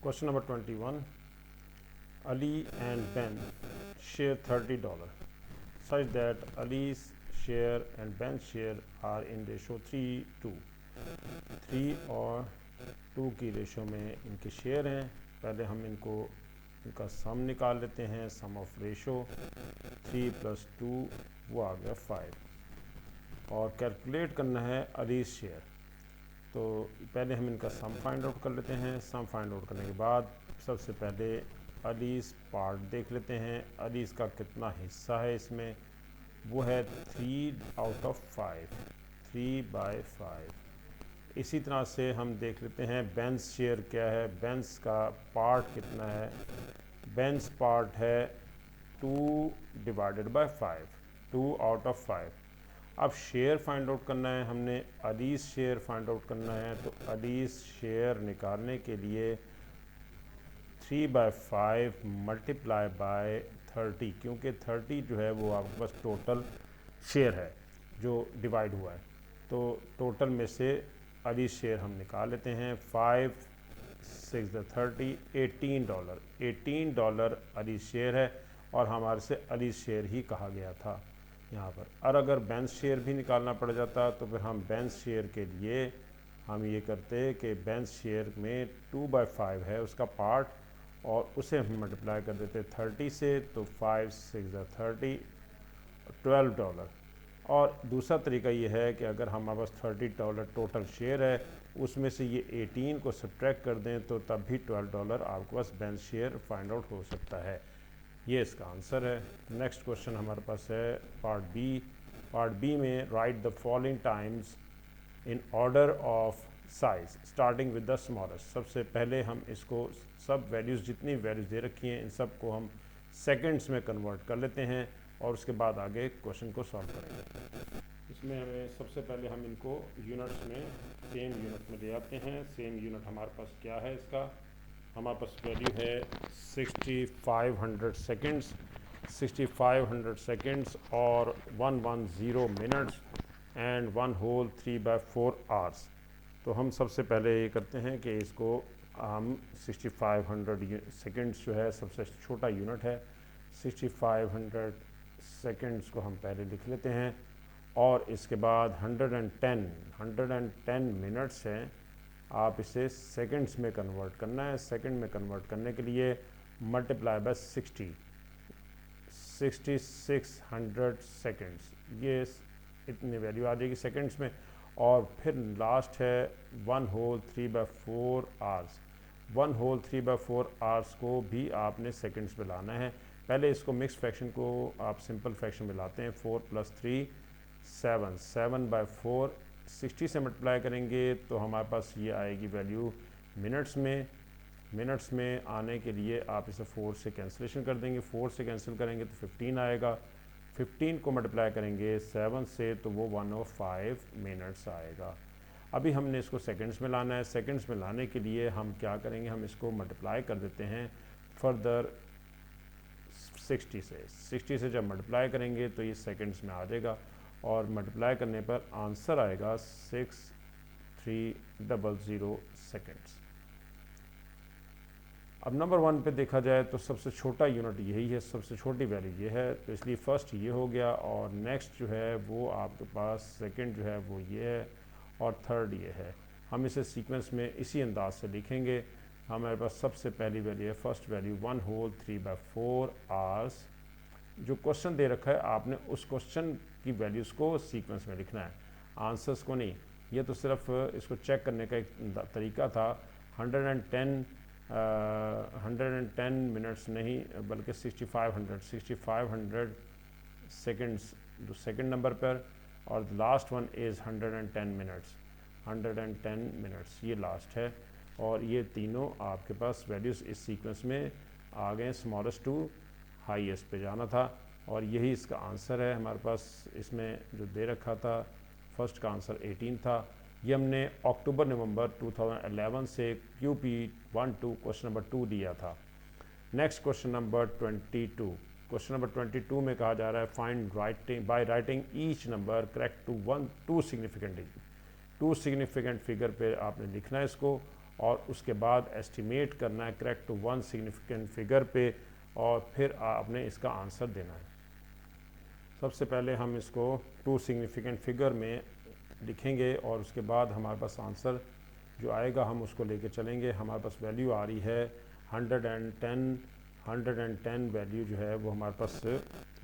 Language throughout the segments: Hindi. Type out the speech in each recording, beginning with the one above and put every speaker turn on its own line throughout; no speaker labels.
Question number 21. Ali and Ben share $30 such that Ali's share and Ben's share are in ratio 3:2. 3 और 2 की रेशो में इनके शेयर हैं। पहले हम इनका सम निकाल लेते हैं। सम ऑफ रेशो 3 + 2 वो आ गया 5 और कैलकुलेट करना है अलीज शेयर। तो पहले हम इनका सम फाइंड आउट कर लेते हैं। सम फाइंड आउट करने के बाद सबसे पहले अलीज पार्ट देख लेते हैं। अलीज का कितना हिस्सा है इसमें, वो है 3/5, 3/5। इसी तरह से हम देख लेते हैं बेंस शेयर क्या है, बेंस का पार्ट कितना है। बेंस पार्ट है 2/5, 2/5। अब शेयर फाइंड आउट करना है हमने, अलीज शेयर फाइंड आउट करना है। तो अलीज शेयर निकालने के लिए 3/5 मल्टीप्लाई बाय 30, क्योंकि 30 जो है वो आपके पास टोटल शेयर है जो डिवाइड हुआ है। तो टोटल में से अलीज शेयर हम निकाल लेते हैं। 5 6 30, $18, $18 अलीज शेयर है और हमारे से अलीज शेयर ही कहा गया था यहाँ पर। और अगर बेंस शेयर भी निकालना पड़ जाता तो फिर हम बेंस शेयर के लिए हम ये करते कि बेंस शेयर में 2/5 है उसका पार्ट, और उसे हम मल्टीप्लाई कर देते 30 से। तो 5 6 30, $12। और दूसरा तरीका ये है कि अगर हमारे पास $30 टोटल शेयर है, उसमें से ये 18 को सब्ट्रैक्ट कर दें तो तब भी $12 आपके पास बेंस शेयर फाइंड आउट हो सकता है। ये इसका आंसर है। नेक्स्ट क्वेश्चन हमारे पास है पार्ट बी। पार्ट बी में right the following times in order of size starting with the smallest. सबसे पहले हम इसको सब वैल्यूज़, जितनी वैल्यूज़ दे रखी हैं इन सब को हम सेकंड्स में कन्वर्ट कर लेते हैं और उसके बाद आगे क्वेश्चन को सॉल्व करेंगे। इसमें हमें सबसे पहले हम इनको यूनिट्स में, सेम यूनिट में ले आते हैं। सेम यूनिट हमारे पास क्या है इसका, हमारे पास वैल्यू है 6500 सेकेंड्स, 6500 सेकेंड्स और 110 मिनट्स एंड 1/3/4 आवर्स। तो हम सबसे पहले ये करते हैं कि इसको हम 6500 सेकेंड्स जो है सबसे छोटा यूनिट है, 6500 सेकेंड्स को हम पहले लिख लेते हैं। और इसके बाद 110 मिनट्स हैं, आप इसे सेकंड्स में कन्वर्ट करना है। सेकंड में कन्वर्ट करने के लिए मल्टीप्लाई बाय 60, 6600 सेकंड्स, ये इतनी वैल्यू आ जाएगी सेकंड्स में। और फिर लास्ट है 1/3/4 आवर्स। 1/3/4 आवर्स को भी आपने सेकंड्स में लाना है। पहले इसको मिक्स फ्रैक्शन को आप सिंपल फ्रैक्शन में लाते हैं। 4 + 3 7, 7/4 60 से मल्टीप्लाई करेंगे तो हमारे पास ये आएगी वैल्यू मिनट्स में। मिनट्स में आने के लिए आप इसे 4 से कैंसिलेशन कर देंगे। 4 से कैंसिल करेंगे तो 15 आएगा। 15 को मल्टीप्लाई करेंगे 7 से तो वो 105 मिनट्स आएगा। अभी हमने इसको सेकंड्स में लाना है। सेकंड्स में लाने के लिए हम क्या करेंगे, हम इसको मल्टीप्लाई कर देते हैं फर्दर 60 से। 60 से जब मल्टीप्लाई करेंगे तो ये सेकंड्स में आ जाएगा और मल्टीप्लाई करने पर आंसर आएगा 6300 सेकंड्स। अब नंबर 1 पे देखा जाए तो सबसे छोटा यूनिट यही है, सबसे छोटी वैल्यू ये है, तो इसलिए फर्स्ट ये हो गया। और नेक्स्ट जो है वो आपके पास सेकंड जो है वो ये है और थर्ड ये है। हम इसे सीक्वेंस में इसी अंदाज से लिखेंगे। हमारे पास सबसे पहली वैल्यू है, फर्स्ट वैल्यू 1/3/4 आवर्स। जो क्वेश्चन दे रखा है आपने उस क्वेश्चन की वैल्यूज़ को सीक्वेंस में लिखना है, आंसर्स को नहीं। ये तो सिर्फ इसको चेक करने का एक तरीका था। 110 मिनट्स नहीं बल्कि 6500 सेकंड्स जो सेकंड नंबर पर, और last one is 110 minutes, 110 minutes ये लास्ट है। और ये तीनों आपके पास वैल्यूज़ इस सीक्वेंस में आ गए, स्मॉलेस्ट टू हाईएस्ट पे जाना था। और यही इसका आंसर है। हमारे पास इसमें जो दे रखा था फर्स्ट का आंसर 18 था। ये हमने अक्टूबर नवंबर 2011 से QP12 क्वेश्चन नंबर 2 दिया था। Next question number 22। Question number 22 में कहा जा रहा है find writing by writing each number correct to 2 significant figure पे आपने लिखना है इसको। और उसके बाद एस्टिमेट करना है correct to one significant figure पे, और फिर आपने इसका आंसर देना है। सबसे पहले हम इसको टू सिग्निफिकेंट फिगर में लिखेंगे और उसके बाद हमारे पास आंसर जो आएगा हम उसको लेके चलेंगे। हमारे पास वैल्यू आ रही है 110 वैल्यू जो है वो हमारे पास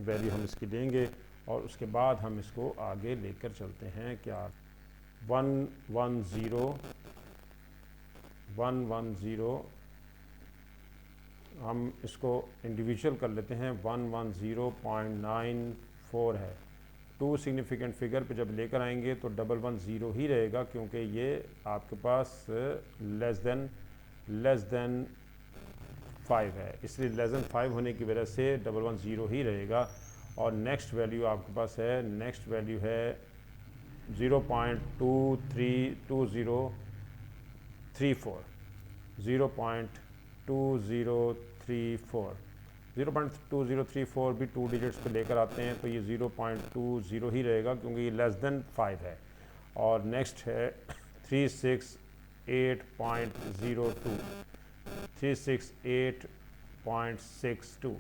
वैल्यू हम इसकी लेंगे और उसके बाद हम इसको आगे लेकर चलते हैं। क्या 110 हम इसको इंडिविजुअल कर लेते हैं। 110.94 है। टू सिग्निफिकेंट फिगर पे जब लेकर आएंगे तो 110 ही रहेगा, क्योंकि ये आपके पास लेस देन 5 है, इसलिए लेस देन 5 होने की वजह से 110 ही रहेगा। और नेक्स्ट वैल्यू आपके पास है, नेक्स्ट वैल्यू है 0.2034 0.2034 भी 2 डिजिट्स पे लेकर आते हैं तो ये 0.20 ही रहेगा, क्योंकि ये लेस देन 5 है। और नेक्स्ट है 368.62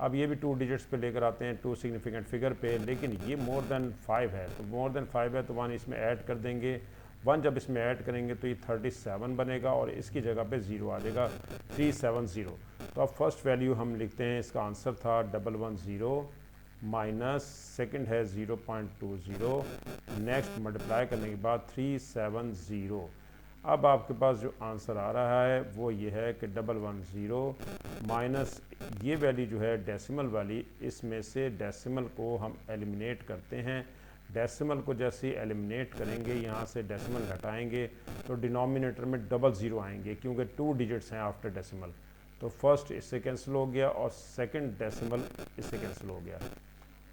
अब ये भी 2 डिजिट्स पे लेकर आते हैं, 2 सिग्निफिकेंट फिगर पे, लेकिन ये मोर देन 5 है, तो मोर देन 5 है तो 1 इसमें ऐड कर देंगे। 1 जब इसमें ऐड करेंगे तो ये 37 बनेगा और इसकी जगह पे 0 आ जाएगा, 370। तो अब फर्स्ट वैल्यू हम लिखते हैं, इसका आंसर था 110 माइनस सेकंड है 0.20, नेक्स्ट मल्टीप्लाई करने के बाद 370। अब आपके पास जो आंसर आ रहा है वो ये है कि 110 माइनस ये वैल्यू जो है डेसिमल वाली, इसमें से डेसिमल को हम एलिमिनेट करते हैं। डेसिमल को जैसे ही एलिमिनेट करेंगे, यहाँ से डेसिमल घटाएंगे तो डिनोमिनेटर में 00 आएंगे, क्योंकि 2 डिजिट्स हैं आफ्टर डेसिमल। तो फर्स्ट इससे कैंसिल हो गया और सेकंड डेसिमल इससे कैंसिल हो गया।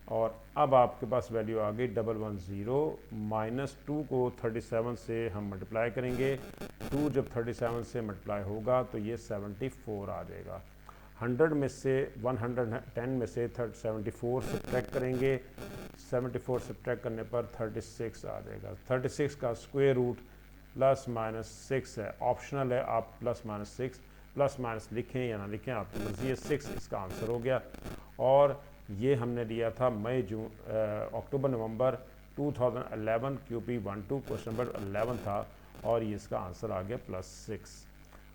और अब आपके पास वैल्यू आ गई 110 माइनस 2 को 37 से हम मल्टीप्लाई करेंगे। 2 जब 37 से मल्टीप्लाई होगा तो ये 74 आ जाएगा। 100 में से 110 में से 74 सब्ट्रैक्ट करेंगे, 74 सब्ट्रैक्ट करने पर 36 आ जाएगा। 36 का स्क्वायर रूट प्लस माइनस 6 है, ऑप्शनल है, आप प्लस माइनस 6 प्लस माइनस लिखें या ना लिखें आपकी मर्जी है। 6 इसका आंसर हो गया। और ये हमने लिया था मई जून अक्टूबर नवंबर 2011 QP12 क्वेश्चन नंबर 11 था, और ये इसका आंसर आ गया +6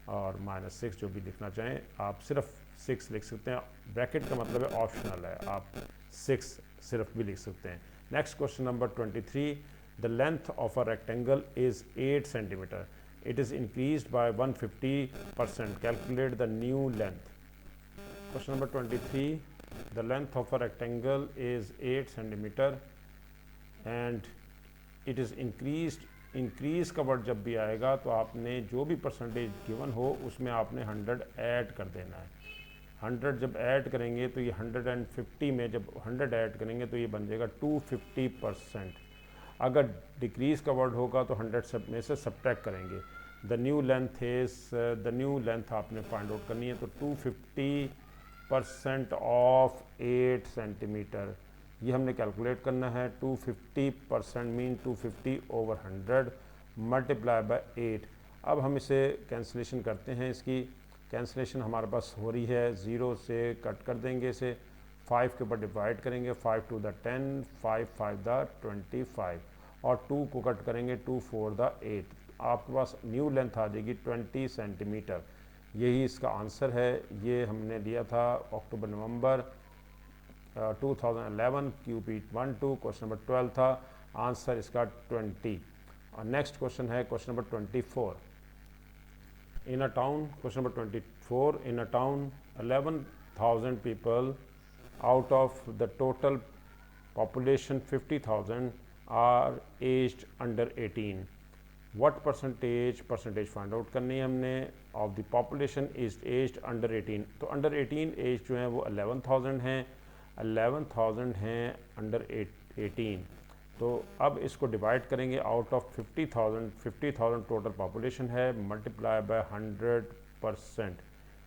और -6 जो भी लिखना चाहें आप सिर्फ 6 लिख सकते हैं। ब्रैकेट का मतलब है ऑप्शनल है, आप 6 सिर्फ भी लिख सकते हैं। Next question number 23, the length of a rectangle is 8 centimetre, it is increased by 150%, calculate the new length. Question number 23, the length of a rectangle is 8 centimeter and it is increase का वर्ड जब भी आएगा तो आपने जो भी परसेंटेज गिवन हो उसमें आपने 100 ऐड कर देना है। 100 जब ऐड करेंगे तो ये 150 में जब 100 ऐड करेंगे तो ये बन जाएगा 250%। अगर डिक्रीज़ का वर्ड होगा तो 100 सब में से सब्ट्रैक्ट करेंगे। द न्यू लेंथ आपने फाइंड आउट करनी है, तो 250% ऑफ 8 सेंटीमीटर ये हमने कैलकुलेट करना है। 250% मीन 250 ओवर 100 मल्टीप्लाई बाय 8। अब हम इसे कैंसिलेशन करते हैं, इसकी कैंसिलेशन हमारे पास हो रही है, 0 से कट कर देंगे इसे, 5 के ऊपर डिवाइड करेंगे, 5 2 द 10, 5 5 द 25 और 2 को कट करेंगे, 2 4 द 8। आपके पास न्यू लेंथ आ जाएगी 20 सेंटीमीटर। यही इसका आंसर है। ये हमने लिया था अक्टूबर नवंबर 2011 QP12 क्वेश्चन नंबर 12 था, आंसर इसका 20। और नेक्स्ट क्वेश्चन है question number 24। In a town, question number 24, in a town 11,000 people out of the total population 50,000 are aged under 18। What percentage find out करनी है हमने of the population is aged under 18। तो अंडर 18 एज जो है वो 11,000 हैं, 11,000 हैं अंडर 18। तो अब इसको डिवाइड करेंगे आउट ऑफ 50,000 टोटल पॉपुलेशन है, मल्टीप्लाई बाय 100%।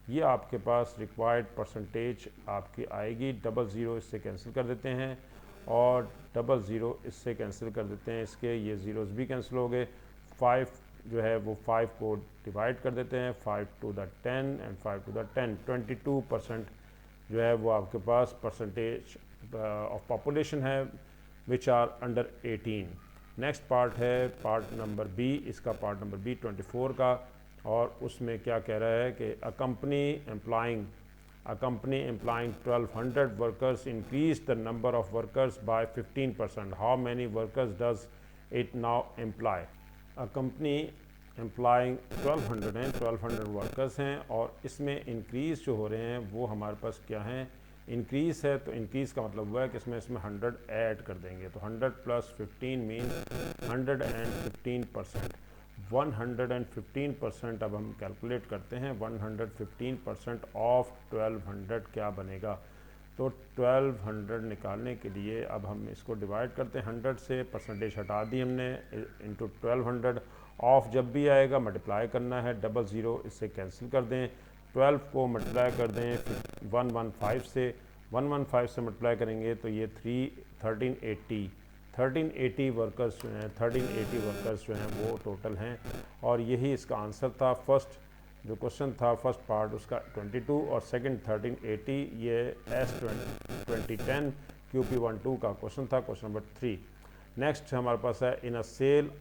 ये आपके पास रिक्वायर्ड परसेंटेज आपकी आएगी। 00 इससे कैंसिल कर देते हैं और 00 इससे कैंसिल कर देते हैं, इसके ये ज़ीरोज़ भी कैंसिल हो गए। 5 जो है वो 5 को डिवाइड कर देते हैं, 5 to the 10 and 5 to the 10, 22% जो है वो आपके पास परसेंटेज ऑफ पॉपुलेशन है which are under 18। Next part है पार्ट नंबर बी, इसका पार्ट नंबर बी 24 का, और उसमें क्या कह रहा है कि a company employing 1200 workers increased the number of workers by 15%. How many workers does it now employ? A company employing 1200 हैं, 1200 वर्कर्स हैं, और इसमें इंक्रीज़ जो हो रहे हैं वो हमारे पास क्या हैं, इंक्रीज़ है। तो इंक्रीज़ का मतलब हुआ है कि इसमें 100 ऐड कर देंगे, तो 100 + 15 मीन्स 115%। 115% अब हम कैलकुलेट करते हैं, 115% ऑफ 1200 क्या बनेगा। तो 1200 निकालने के लिए अब हम इसको डिवाइड करते हैं 100 से, परसेंटेज हटा दी हमने, इंटू 1200। ऑफ जब भी आएगा मल्टीप्लाई करना है, डबल ज़ीरो इससे कैंसिल कर दें, 12 को मल्टीप्लाई कर दें 115 से, 115 से मल्टीप्लाई करेंगे तो ये 1380 वर्कर्स जो हैं, 1380 वर्कर्स जो हैं वो टोटल हैं। और यही इसका आंसर था। फर्स्ट जो क्वेश्चन था फर्स्ट पार्ट उसका 22 और सेकंड 1380, ये S2010 QP12 का क्वेश्चन था, क्वेश्चन नंबर 3। नेक्स्ट हमारे पास है in a sale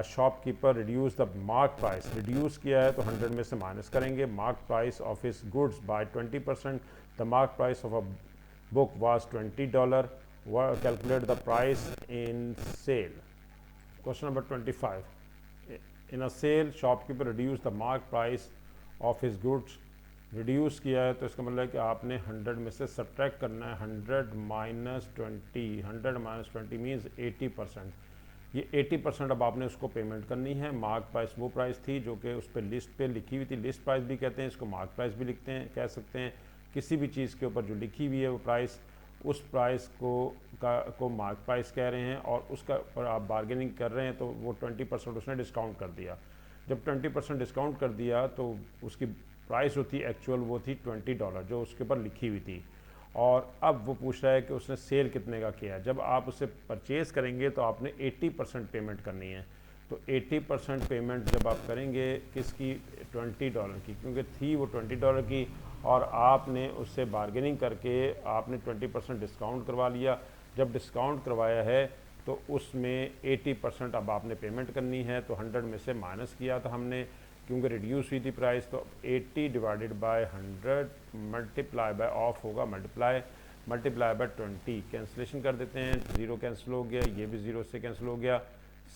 shopkeeper reduce the mark price. Reduce किया है तो 100 में से माइनस करेंगे, mark price of his goods by 20%। The mark price of a book was $20। Calculate the price in sale. Question number 25, in a sale shopkeeper reduce the mark price of his goods. Reduce किया है तो इसका मतलब है कि आपने 100 में से सब्ट्रैक्ट करना है 100 माइनस 20, 100 माइनस 20 मीन्स 80%। ये 80% अब आपने उसको पेमेंट करनी है। मार्क प्राइस वो प्राइस थी जो कि उस पर लिस्ट पे लिखी हुई थी, लिस्ट प्राइस भी कहते हैं इसको, मार्क प्राइस भी लिखते हैं, कह सकते हैं। किसी भी चीज़ के ऊपर जो लिखी हुई है वो प्राइस, उस प्राइस को मार्क प्राइस कह रहे हैं, और उसका पर आप बार्गेनिंग कर रहे हैं तो वो 20% उसने डिस्काउंट कर दिया। जब 20% डिस्काउंट कर दिया तो उसकी प्राइस जो थी एक्चुअल वो थी $20 जो उसके ऊपर लिखी हुई थी। और अब वो पूछ रहा है कि उसने सेल कितने का किया। जब आप उसे परचेज़ करेंगे तो आपने 80% पेमेंट करनी है। तो 80% पेमेंट जब आप करेंगे किसकी, $20 की, क्योंकि थी वो $20 की, और आपने उससे बार्गेनिंग करके आपने 20% डिस्काउंट करवा लिया। जब डिस्काउंट करवाया है तो उसमें 80% अब आपने पेमेंट करनी है। तो 100 में से माइनस किया था हमने क्योंकि रिड्यूस हुई थी प्राइस, तो 80 divided by 100 multiply by of होगा मल्टीप्लाई बाय 20। कैंसिलेशन कर देते हैं, ज़ीरो कैंसिल हो गया, ये भी ज़ीरो से कैंसिल हो गया।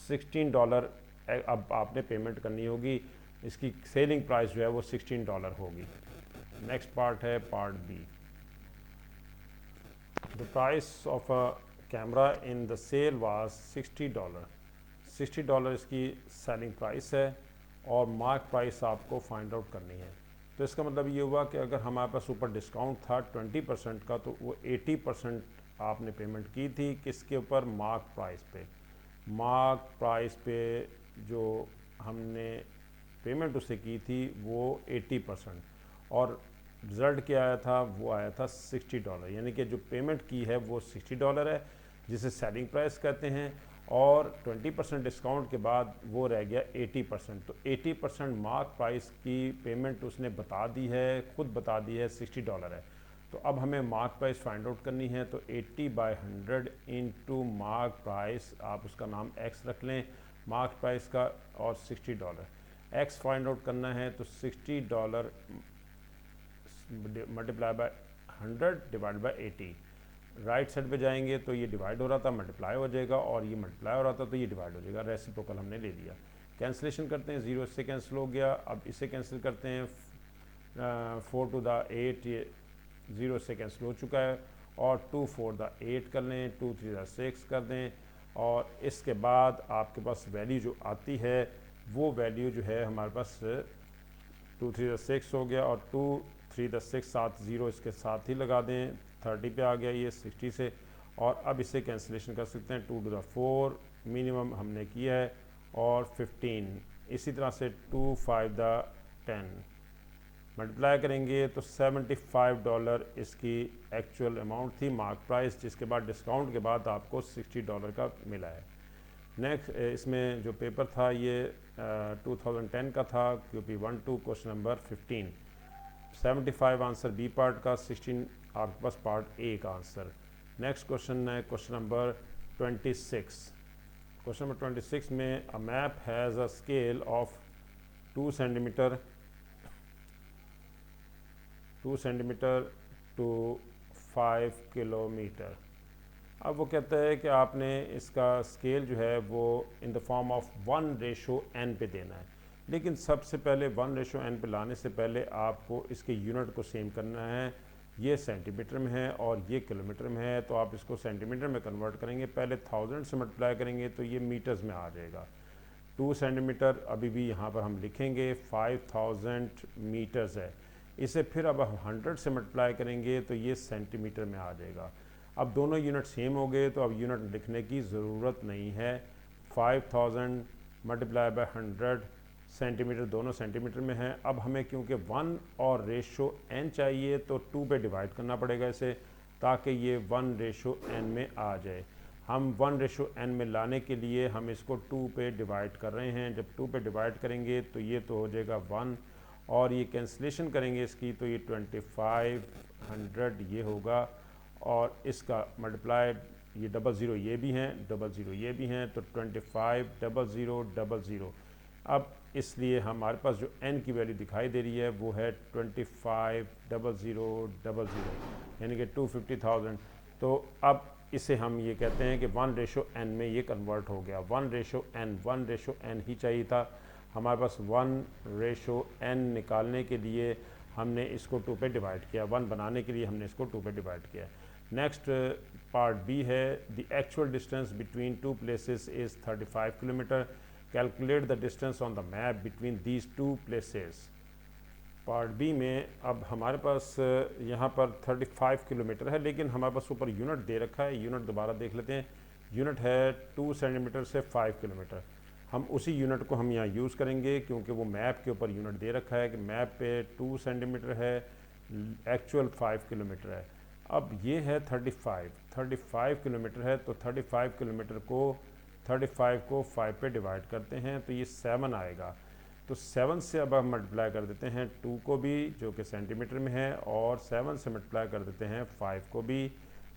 $16 अब आपने पेमेंट करनी होगी। इसकी सेलिंग प्राइस जो है वो $16 होगी। नेक्स्ट पार्ट है part B. The price of a camera in the sale was $60। $60 इसकी सेलिंग प्राइस है, और मार्क प्राइस आपको फाइंड आउट करनी है। तो इसका मतलब ये हुआ कि अगर हमारे पास ऊपर डिस्काउंट था 20% का, तो वो 80% आपने पेमेंट की थी किसके ऊपर, मार्क प्राइस पे। मार्क प्राइस पे जो हमने पेमेंट उसे की थी वो 80%, और रिज़ल्ट क्या आया था, वो आया था $60। यानी कि जो पेमेंट की है वो $60 है, जिसे सेलिंग प्राइस कहते हैं, और 20% डिस्काउंट के बाद वो रह गया 80%। तो 80% मार्क प्राइस की पेमेंट उसने बता दी है, खुद बता दी है, $60 है। तो अब हमें मार्क प्राइस फाइंड आउट करनी है। तो 80/100 इंटू मार्क प्राइस, आप उसका नाम x रख लें मार्क प्राइस का, और $60 x फाइंड आउट करना है। तो $60 multiply by 100 divide by 80। Right side पे जाएंगे तो ये डिवाइड हो रहा था मल्टीप्लाई हो जाएगा, और ये मल्टीप्लाई हो रहा था तो ये डिवाइड हो जाएगा। रेसिप्रोकल हमने ले लिया। कैंसिलेशन करते हैं, 0 से कैंसिल हो गया। अब इसे कैंसिल करते हैं, 4 टू द 8, ये 0 से कैंसिल हो चुका है, और 2 4 द 8 कर लें, 2 3 द 6 कर दें, और इसके बाद आपके पास वैल्यू जो आती है वो वैल्यू जो है हमारे पास 2 3 द 6 हो गया, और 2 3 द 6 साथ 0 इसके साथ ही लगा दें, 30 पे आ गया ये 60 से। और अब इसे कैंसिलेशन कर सकते हैं, 2 टू द 4 मिनिमम हमने किया है, और 15। इसी तरह से 2 5 द 10 मल्टीप्लाई करेंगे तो $75 इसकी एक्चुअल अमाउंट थी, मार्क प्राइस, जिसके बाद डिस्काउंट के बाद आपको $60 का मिला है। नेक्स्ट इसमें जो पेपर था ये 2010 का था QP12 question number 15, 75 answer B part का, 16 आपके पास पार्ट ए का आंसर। नेक्स्ट क्वेश्चन है क्वेश्चन नंबर 26। क्वेश्चन नंबर 26 में a map has a scale of 2 centimetre to 5 kilometre. अब वो कहता है कि आपने इसका स्केल जो है वो in the form of 1:n पे देना है, लेकिन सबसे पहले 1:n पे लाने से पहले आपको इसके यूनिट को सेम करना है। ये सेंटीमीटर में है और ये किलोमीटर में है, तो आप इसको सेंटीमीटर में कन्वर्ट करेंगे, पहले 1000 से मल्टीप्लाई करेंगे तो ये मीटर्स में आ जाएगा। 2 सेंटीमीटर अभी भी यहाँ पर हम लिखेंगे 5000 मीटर्स है। इसे फिर अब 100 से मल्टीप्लाई करेंगे तो ये सेंटीमीटर में आ जाएगा। अब दोनों यूनिट सेम हो गए तो अब यूनिट लिखने की ज़रूरत नहीं है। 5000 मल्टीप्लाई बाय 100 सेंटीमीटर, दोनों सेंटीमीटर में है। अब हमें क्योंकि 1 और रेशो n चाहिए तो 2 पे डिवाइड करना पड़ेगा इसे, ताकि ये 1:n में आ जाए। हम 1:n में लाने के लिए हम इसको 2 पे डिवाइड कर रहे हैं। जब 2 पे डिवाइड करेंगे तो ये तो हो जाएगा 1 और ये कैंसिलेशन करेंगे इसकी तो ये 2500 ये होगा, और इसका मल्टीप्लाई ये 00 ये भी हैं, 00 ये भी हैं, तो 250000। अब इसलिए हमारे पास जो n की वैल्यू दिखाई दे रही है वो है 250000, यानी कि 250,000। तो अब इसे हम ये कहते हैं कि 1:n में ये कन्वर्ट हो गया। 1:n ही चाहिए था हमारे पास। 1:n निकालने के लिए हमने इसको 2 पे डिवाइड किया, 1 बनाने के लिए हमने इसको 2 पे डिवाइड किया। नेक्स्ट पार्ट बी है, the actual distance between 2 places is 35 kilometre, calculate the distance on the map between these 2 places. Part B में अब हमारे पास यहाँ पर 35 किलोमीटर है, लेकिन हमारे पास ऊपर यूनिट दे रखा है। यूनिट दोबारा देख लेते हैं। यूनिट है 2 सेंटीमीटर से 5 किलोमीटर। हम उसी यूनिट को हम यहाँ यूज़ करेंगे क्योंकि वो मैप के ऊपर यूनिट दे रखा है कि मैप पे 2 सेंटीमीटर है, एक्चुअल 5 किलोमीटर है। अब ये है 35 किलोमीटर है, तो 35 किलोमीटर को 35 को 5 पे डिवाइड करते हैं तो ये 7 आएगा। तो 7 से अब हम मल्टीप्लाई कर देते हैं 2 को भी जो कि सेंटीमीटर में है, और 7 से मल्टीप्लाई कर देते हैं 5 को भी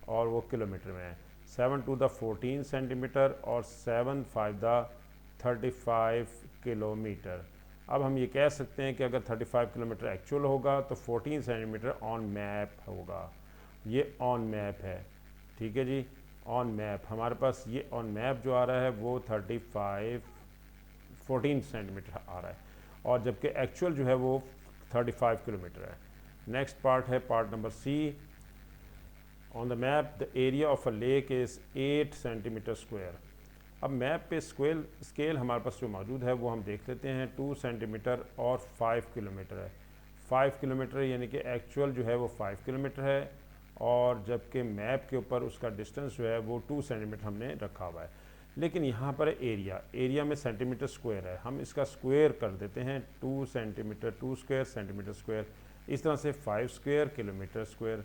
और वो किलोमीटर में है। 7 to the 14 सेंटीमीटर और 7 5 द 35 किलोमीटर। अब हम ये कह सकते हैं कि अगर 35 किलोमीटर एक्चुअल होगा तो 14 सेंटीमीटर ऑन मैप होगा। ये ऑन मैप है, ठीक है जी, ऑन मैप हमारे पास ये ऑन मैप जो आ रहा है वो 14 सेंटीमीटर आ रहा है, और जबकि एक्चुअल जो है वो 35 किलोमीटर है। नेक्स्ट पार्ट है part number C. On the map the area of a lake is 8 centimetre square. अब मैप पे स्केल हमारे पास जो मौजूद है वो हम देख लेते हैं। 2 सेंटीमीटर और 5 किलोमीटर है। 5 किलोमीटर यानी कि एक्चुअल जो है वो 5 किलोमीटर है, और जबकि मैप के ऊपर उसका डिस्टेंस जो है वो 2 सेंटीमीटर हमने रखा हुआ है। लेकिन यहाँ पर एरिया में सेंटीमीटर स्क्वायर है, हम इसका स्क्वायर कर देते हैं। 2 सेंटीमीटर 2 स्क्वायर सेंटीमीटर स्क्वायर, इस तरह से 5 स्क्वायर किलोमीटर स्क्वायर,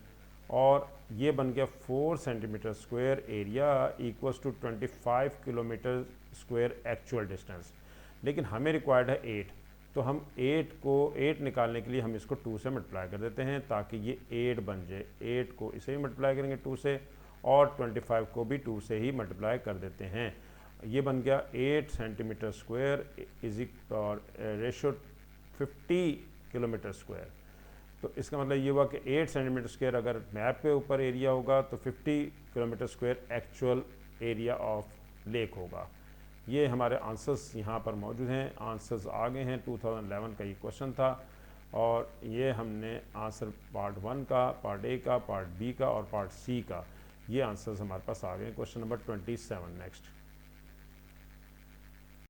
और ये बन गया 4 centimetre square area equals to 25 kilometre square actual distance. लेकिन हमें रिक्वायर्ड है 8, तो हम 8 निकालने के लिए हम इसको 2 से मल्टीप्लाई कर देते हैं ताकि ये 8 बन जाए। 8 को इसे भी मल्टीप्लाई करेंगे 2 से, और 25 को भी 2 से ही मल्टीप्लाई कर देते हैं। ये बन गया 8 सेंटीमीटर स्क्वायर इज और रेशो 50 किलोमीटर स्क्वायर। तो इसका मतलब ये हुआ कि 8 सेंटीमीटर स्क्वायर अगर मैप के ऊपर एरिया होगा तो 50 kilometre square actual area of lake होगा। ये हमारे आंसर्स यहाँ पर मौजूद हैं। आंसर्स आ गए हैं। 2011 का ये क्वेश्चन था, और ये हमने आंसर पार्ट 1 का, पार्ट ए का, पार्ट बी का और पार्ट सी का, ये आंसर्स हमारे पास आ गए हैं। Question number 27 next.